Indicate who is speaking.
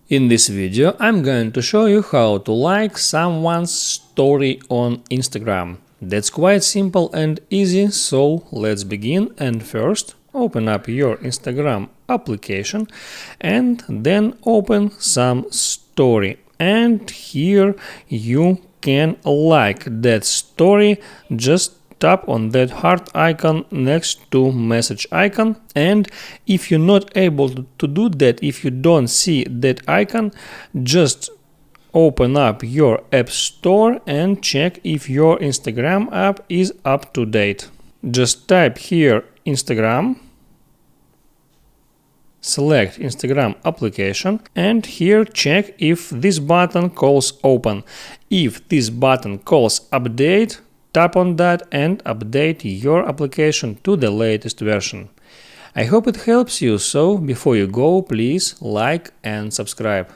Speaker 1: In this video, I'm going to show you how to like someone's story on Instagram. That's quite simple and easy, so let's begin. And first, open up your Instagram application and then open some story. And here you can like that story. Just tap on that heart icon next to message icon, and if you're not able to do that, if you don't see that icon, just open up your app store and check if your Instagram app is up to date. Just type here Instagram, select Instagram application, and here check if this button calls open. If this button calls update, tap on that and update your application to the latest version. I hope it helps you, so before you go, please like and subscribe.